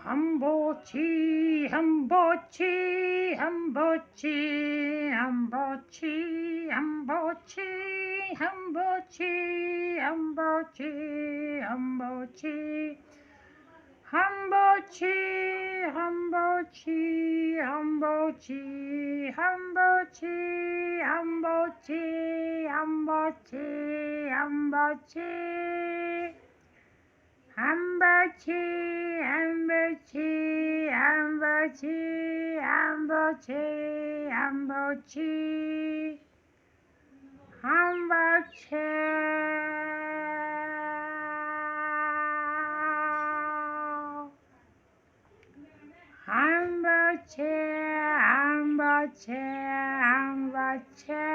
Hambochi, Hambochi, Hambochi, Hambochi, Hambochi, Hambochi, Hambochi, Hambochi. Hambochi, Hambochi, Hambochi, Hambochi, Hambochi, Hambochi, Hambochi. Hambochi, Hambochi, Hambochi, Hambochi, Hambochi, Hambochi. Hambochi, Hambochi, Hambochi.